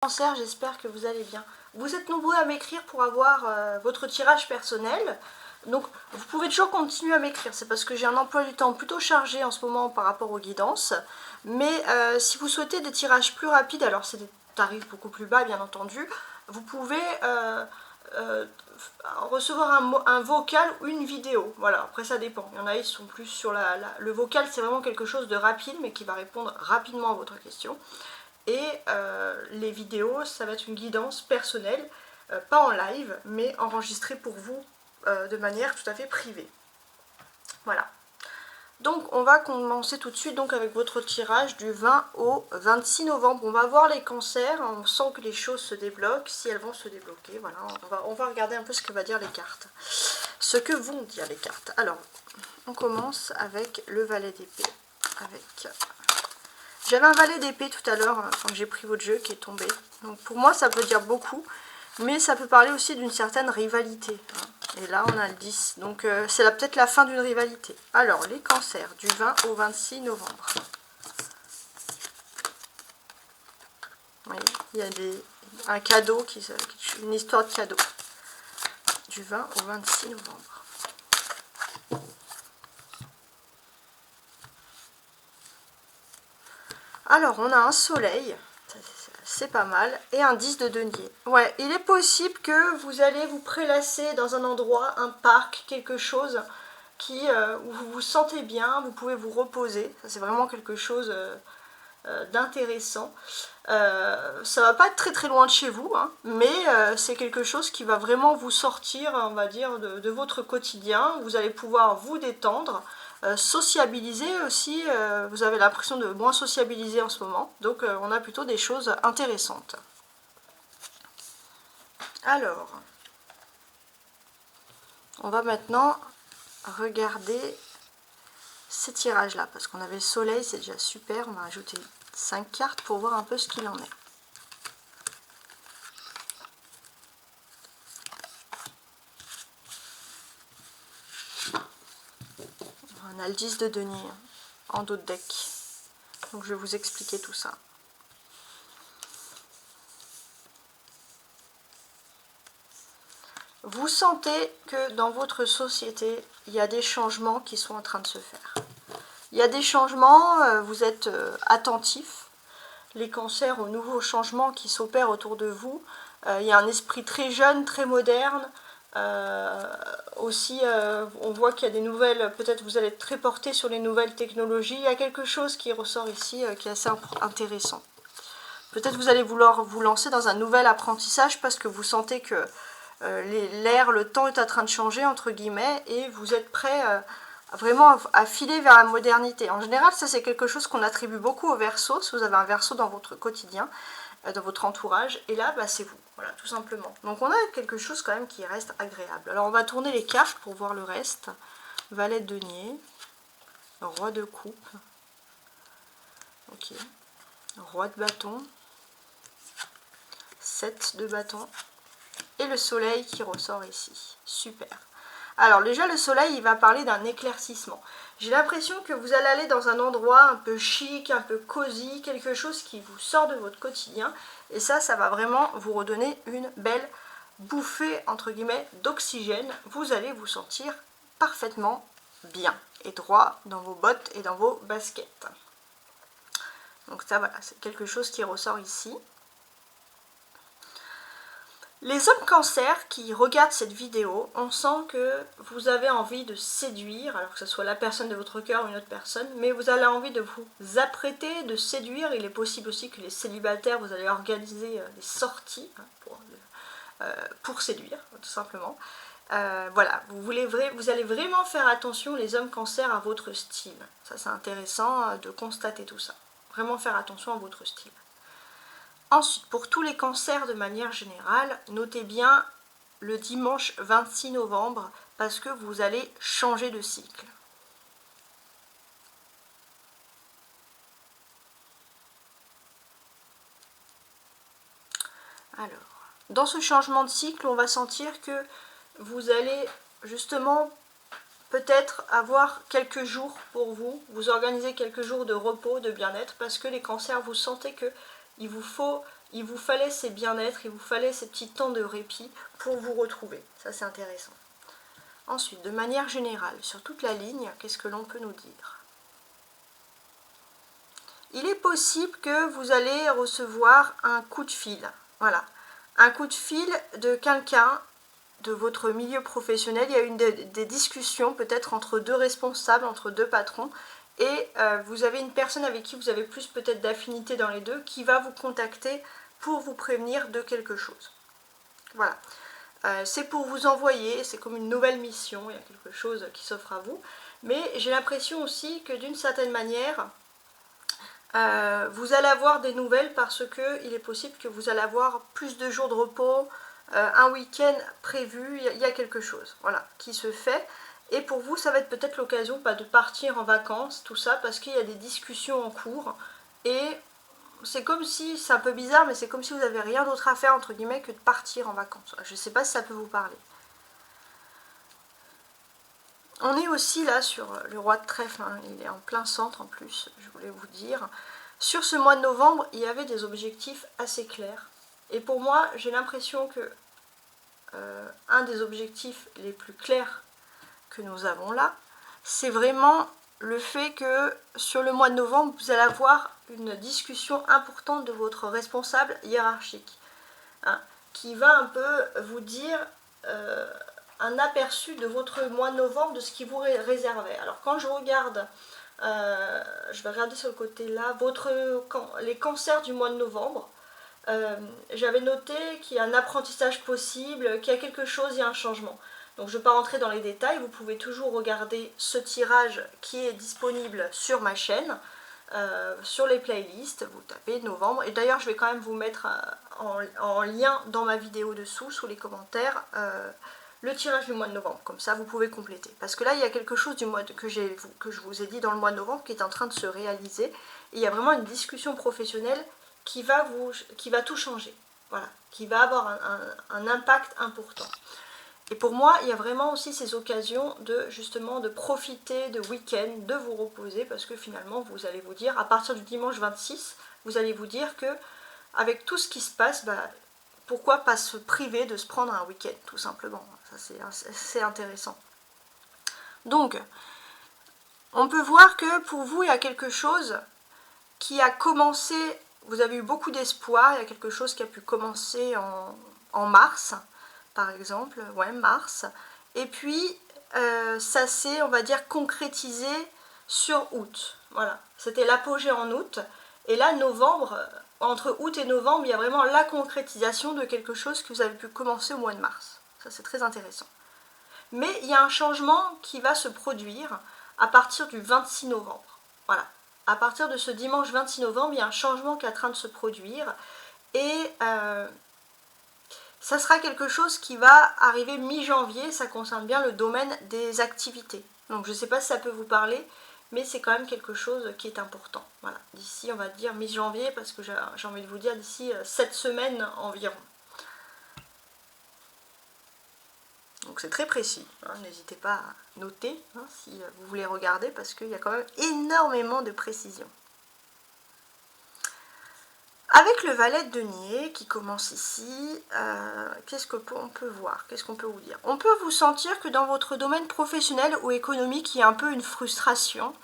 Cancer, j'espère que vous allez bien. Vous êtes nombreux à m'écrire pour avoir votre tirage personnel. Donc vous pouvez toujours continuer à m'écrire. C'est parce que j'ai un emploi du temps plutôt chargé en ce moment par rapport aux guidances. Mais si vous souhaitez des tirages plus rapides, alors c'est des tarifs beaucoup plus bas bien entendu, vous pouvez recevoir un vocal ou une vidéo. Voilà, après ça dépend. Il y en a, ils sont plus sur le vocal, c'est vraiment quelque chose de rapide, mais qui va répondre rapidement à votre question. Et les vidéos, ça va être une guidance personnelle, pas en live, mais enregistrée pour vous de manière tout à fait privée. Voilà. Donc on va commencer tout de suite donc, avec votre tirage du 20 au 26 novembre. On va voir les cancers, on sent que les choses se débloquent, si elles vont se débloquer. Voilà, on va regarder un peu ce que va dire les cartes. Ce que vont dire les cartes. Alors, on commence avec le valet d'épée. J'avais un valet d'épée tout à l'heure quand j'ai pris votre jeu qui est tombé. Donc pour moi ça peut dire beaucoup, mais ça peut parler aussi d'une certaine rivalité. Et là on a le 10, donc c'est peut-être la fin d'une rivalité. Alors les cancers du 20 au 26 novembre. Oui, il y a un cadeau, une histoire de cadeau. Du 20 au 26 novembre. Alors, on a un soleil, c'est pas mal, et un 10 de denier. Ouais, il est possible que vous allez vous prélasser dans un endroit, un parc, quelque chose où vous vous sentez bien, vous pouvez vous reposer. Ça, c'est vraiment quelque chose d'intéressant. Ça va pas être très très loin de chez vous, hein, mais c'est quelque chose qui va vraiment vous sortir, on va dire, de votre quotidien. Vous allez pouvoir vous détendre. Sociabiliser aussi, vous avez l'impression de moins sociabiliser en ce moment, donc on a plutôt des choses intéressantes. Alors, on va maintenant regarder ces tirages là, parce qu'on avait le soleil, c'est déjà super, on va ajouter 5 cartes pour voir un peu ce qu'il en est. On a le 10 de denier en dos de deck, donc je vais vous expliquer tout ça. Vous sentez que dans votre société, il y a des changements qui sont en train de se faire. Il y a des changements, vous êtes attentifs, les cancers aux nouveaux changements qui s'opèrent autour de vous. Il y a un esprit très jeune, très moderne. Aussi, on voit qu'il y a des nouvelles, peut-être vous allez être très porté sur les nouvelles technologies. Il y a quelque chose qui ressort ici qui est assez intéressant. Peut-être vous allez vouloir vous lancer dans un nouvel apprentissage parce que vous sentez que l'air, le temps est en train de changer, entre guillemets, et vous êtes prêt vraiment à filer vers la modernité. En général, ça c'est quelque chose qu'on attribue beaucoup au Verseau, si vous avez un Verseau dans votre quotidien, dans votre entourage, et là, bah, c'est vous, voilà, tout simplement. Donc on a quelque chose quand même qui reste agréable. Alors on va tourner les cartes pour voir le reste. Valet de denier, roi de coupe, ok, roi de bâton, 7 de bâton, et le soleil qui ressort ici. Super. Alors déjà le soleil il va parler d'un éclaircissement. J'ai l'impression que vous allez aller dans un endroit un peu chic, un peu cosy, quelque chose qui vous sort de votre quotidien. Et ça va vraiment vous redonner une belle bouffée entre guillemets d'oxygène. Vous allez vous sentir parfaitement bien et droit dans vos bottes et dans vos baskets. Donc ça voilà, c'est quelque chose qui ressort ici. Les hommes cancer qui regardent cette vidéo, on sent que vous avez envie de séduire, alors que ce soit la personne de votre cœur ou une autre personne, mais vous avez envie de vous apprêter, de séduire. Il est possible aussi que les célibataires, vous allez organiser des sorties pour séduire, tout simplement. Voilà, vous allez vraiment faire attention, les hommes cancer, à votre style. Ça c'est intéressant de constater tout ça. Vraiment faire attention à votre style. Ensuite, pour tous les cancers de manière générale, notez bien le dimanche 26 novembre parce que vous allez changer de cycle. Alors, dans ce changement de cycle, on va sentir que vous allez justement peut-être avoir quelques jours pour vous organiser quelques jours de repos, de bien-être, parce que les cancers, vous sentez que il vous faut il vous fallait ces bien-être, il vous fallait ces petits temps de répit pour vous retrouver. Ça, c'est intéressant. Ensuite, de manière générale, sur toute la ligne, qu'est-ce que l'on peut nous dire? Il est possible que vous allez recevoir un coup de fil. Voilà. Un coup de fil de quelqu'un de votre milieu professionnel. Il y a eu des discussions peut-être entre deux responsables, entre deux patrons. Et vous avez une personne avec qui vous avez plus peut-être d'affinité dans les deux qui va vous contacter pour vous prévenir de quelque chose. Voilà. C'est pour vous envoyer, c'est comme une nouvelle mission, il y a quelque chose qui s'offre à vous. Mais j'ai l'impression aussi que d'une certaine manière, vous allez avoir des nouvelles parce qu'il est possible que vous allez avoir plus de jours de repos, un week-end prévu, il y a quelque chose voilà, qui se fait. Et pour vous, ça va être peut-être l'occasion de partir en vacances, tout ça, parce qu'il y a des discussions en cours. Et c'est comme si, c'est un peu bizarre, mais c'est comme si vous n'avez rien d'autre à faire, entre guillemets, que de partir en vacances. Je ne sais pas si ça peut vous parler. On est aussi là sur le roi de trèfle, hein, il est en plein centre en plus, je voulais vous dire. Sur ce mois de novembre, il y avait des objectifs assez clairs. Et pour moi, j'ai l'impression que un des objectifs les plus clairs que nous avons là, c'est vraiment le fait que sur le mois de novembre, vous allez avoir une discussion importante de votre responsable hiérarchique, hein, qui va un peu vous dire un aperçu de votre mois de novembre, de ce qui vous réservait. Alors quand je regarde, je vais regarder sur le côté là, les cancers du mois de novembre, j'avais noté qu'il y a un apprentissage possible, qu'il y a quelque chose, il y a un changement. Donc je ne vais pas rentrer dans les détails, vous pouvez toujours regarder ce tirage qui est disponible sur ma chaîne, sur les playlists, vous tapez novembre, et d'ailleurs je vais quand même vous mettre en lien dans ma vidéo dessous, sous les commentaires, le tirage du mois de novembre, comme ça vous pouvez compléter. Parce que là il y a quelque chose du mois que je vous ai dit dans le mois de novembre qui est en train de se réaliser, et il y a vraiment une discussion professionnelle qui va tout changer, voilà, qui va avoir un impact important. Et pour moi, il y a vraiment aussi ces occasions justement de profiter de week-end, de vous reposer, parce que finalement, vous allez vous dire, à partir du dimanche 26, vous allez vous dire que avec tout ce qui se passe, pourquoi pas se priver de se prendre un week-end, tout simplement. Ça, c'est intéressant. Donc, on peut voir que pour vous, il y a quelque chose qui a commencé, vous avez eu beaucoup d'espoir, il y a quelque chose qui a pu commencer en mars, par exemple, ouais, mars, et puis ça s'est, on va dire, concrétisé sur août, voilà, c'était l'apogée en août, et là, novembre, entre août et novembre, il y a vraiment la concrétisation de quelque chose que vous avez pu commencer au mois de mars, ça c'est très intéressant. Mais il y a un changement qui va se produire à partir du 26 novembre, voilà. À partir de ce dimanche 26 novembre, il y a un changement qui est en train de se produire, et ça sera quelque chose qui va arriver mi-janvier, ça concerne bien le domaine des activités. Donc je ne sais pas si ça peut vous parler, mais c'est quand même quelque chose qui est important. Voilà, d'ici on va dire mi-janvier, parce que j'ai envie de vous dire d'ici 7 semaines environ. Donc c'est très précis, hein, n'hésitez pas à noter si vous voulez regarder, parce qu'il y a quand même énormément de précision. Avec le valet de denier qui commence ici, qu'est-ce qu'on peut voir? Qu'est-ce qu'on peut vous dire? On peut vous sentir que dans votre domaine professionnel ou économique, il y a un peu une frustration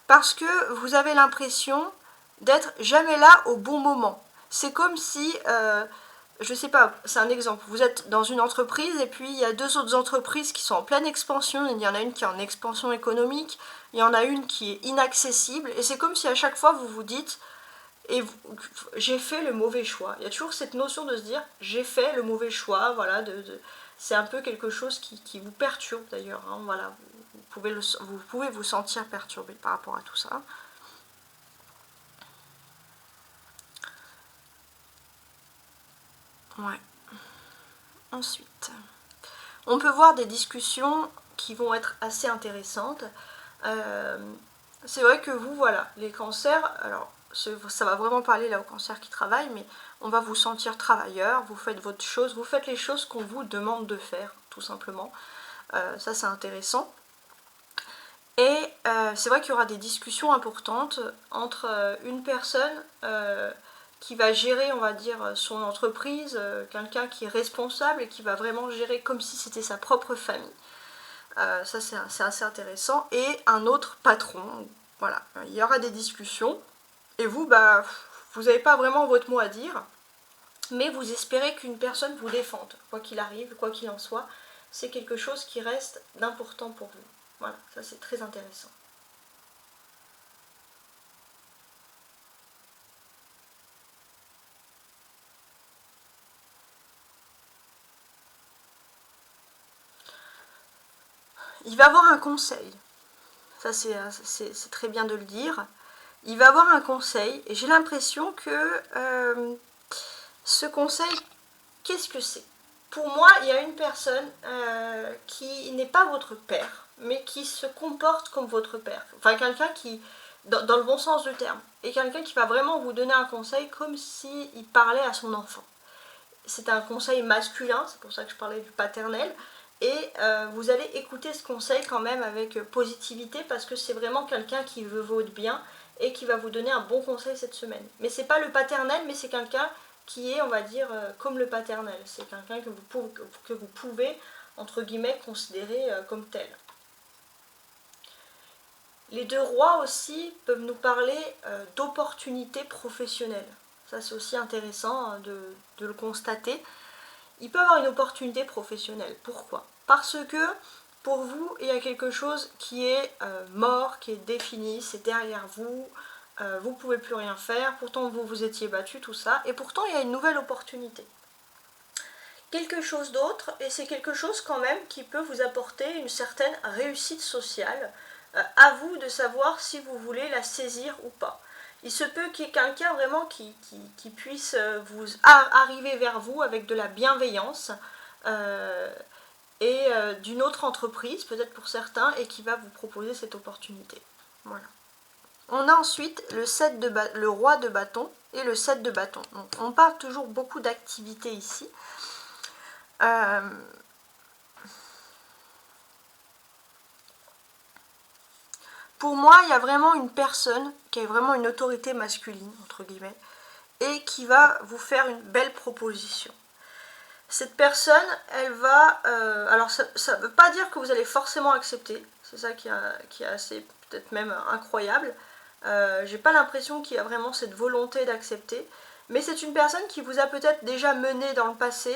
parce que vous avez l'impression d'être jamais là au bon moment. C'est comme si, je ne sais pas, c'est un exemple, vous êtes dans une entreprise et puis il y a deux autres entreprises qui sont en pleine expansion, il y en a une qui est en expansion économique, il y en a une qui est inaccessible, et c'est comme si à chaque fois vous vous dites, et j'ai fait le mauvais choix. Il y a toujours cette notion de se dire j'ai fait le mauvais choix, voilà, c'est un peu quelque chose qui vous perturbe d'ailleurs, hein, voilà, vous pouvez vous sentir perturbé par rapport à tout ça. Ouais. Ensuite, on peut voir des discussions qui vont être assez intéressantes. C'est vrai que vous, voilà, les cancers, alors ça va vraiment parler là aux cancers qui travaillent, mais on va vous sentir travailleur, vous faites votre chose, vous faites les choses qu'on vous demande de faire, tout simplement. Ça c'est intéressant. Et c'est vrai qu'il y aura des discussions importantes entre une personne qui va gérer, on va dire, son entreprise, quelqu'un qui est responsable et qui va vraiment gérer comme si c'était sa propre famille. Ça c'est assez intéressant. Et un autre patron, voilà, il y aura des discussions et vous, vous n'avez pas vraiment votre mot à dire, mais vous espérez qu'une personne vous défende, quoi qu'il arrive, quoi qu'il en soit. C'est quelque chose qui reste d'important pour vous. Voilà, ça c'est très intéressant. Il va avoir un conseil, ça c'est très bien de le dire. Il va avoir un conseil et j'ai l'impression que ce conseil, qu'est-ce que c'est? Pour moi, il y a une personne qui n'est pas votre père, mais qui se comporte comme votre père. Enfin, quelqu'un qui, dans le bon sens du terme, et quelqu'un qui va vraiment vous donner un conseil comme s'il parlait à son enfant. C'est un conseil masculin, c'est pour ça que je parlais du paternel, et vous allez écouter ce conseil quand même avec positivité parce que c'est vraiment quelqu'un qui veut votre bien et qui va vous donner un bon conseil cette semaine. Mais c'est pas le paternel, mais c'est quelqu'un qui est, on va dire, comme le paternel. C'est quelqu'un que vous pouvez, entre guillemets, considérer comme tel. Les deux rois aussi peuvent nous parler d'opportunités professionnelles. Ça c'est aussi intéressant de le constater. Il peut avoir une opportunité professionnelle. Pourquoi? Parce que pour vous, il y a quelque chose qui est mort, qui est défini, c'est derrière vous, vous ne pouvez plus rien faire, pourtant vous vous étiez battu, tout ça, et pourtant il y a une nouvelle opportunité. Quelque chose d'autre, et c'est quelque chose quand même qui peut vous apporter une certaine réussite sociale, à vous de savoir si vous voulez la saisir ou pas. Il se peut qu'il y ait quelqu'un vraiment qui puisse vous arriver vers vous avec de la bienveillance et d'une autre entreprise, peut-être pour certains, et qui va vous proposer cette opportunité. Voilà. On a ensuite le roi de bâton et le 7 de bâton. Donc, on parle toujours beaucoup d'activités ici. Pour moi, il y a vraiment une personne qui est vraiment une autorité masculine, entre guillemets, et qui va vous faire une belle proposition. Cette personne, elle va... alors, ça ne veut pas dire que vous allez forcément accepter, c'est ça qui est assez, peut-être même incroyable. J'ai pas l'impression qu'il y a vraiment cette volonté d'accepter, mais c'est une personne qui vous a peut-être déjà mené dans le passé,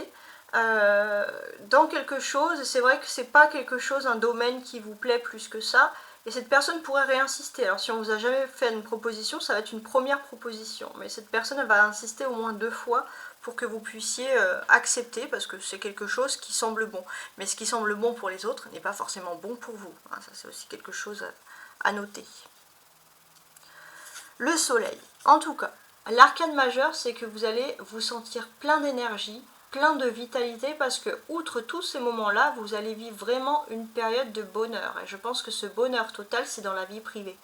dans quelque chose, et c'est vrai que c'est pas quelque chose, un domaine qui vous plaît plus que ça, et cette personne pourrait réinsister. Alors si on vous a jamais fait une proposition, ça va être une première proposition, mais cette personne elle va insister au moins 2 fois pour que vous puissiez accepter, parce que c'est quelque chose qui semble bon. Mais ce qui semble bon pour les autres n'est pas forcément bon pour vous, hein, ça c'est aussi quelque chose à noter. Le soleil, en tout cas, l'arcane majeur, c'est que vous allez vous sentir plein d'énergie, plein de vitalité, parce que, outre tous ces moments-là, vous allez vivre vraiment une période de bonheur. Et je pense que ce bonheur total, c'est dans la vie privée.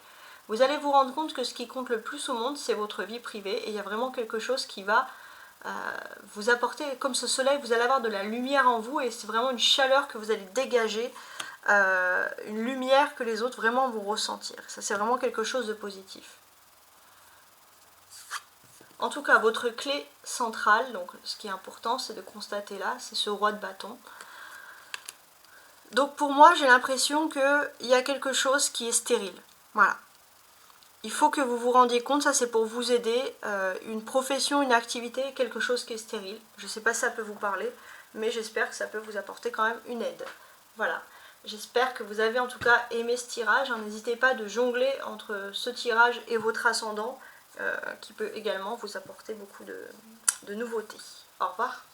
Vous allez vous rendre compte que ce qui compte le plus au monde, c'est votre vie privée, et il y a vraiment quelque chose qui va vous apporter, comme ce soleil, vous allez avoir de la lumière en vous, et c'est vraiment une chaleur que vous allez dégager, une lumière que les autres vraiment vont ressentir. Ça, c'est vraiment quelque chose de positif. En tout cas, votre clé centrale, donc ce qui est important, c'est de constater là, c'est ce roi de bâton. Donc pour moi, j'ai l'impression qu'il y a quelque chose qui est stérile. Voilà. Il faut que vous vous rendiez compte, ça c'est pour vous aider, une profession, une activité, quelque chose qui est stérile. Je ne sais pas si ça peut vous parler, mais j'espère que ça peut vous apporter quand même une aide. Voilà. J'espère que vous avez en tout cas aimé ce tirage. N'hésitez pas de jongler entre ce tirage et votre ascendant, qui peut également vous apporter beaucoup de nouveautés. Au revoir.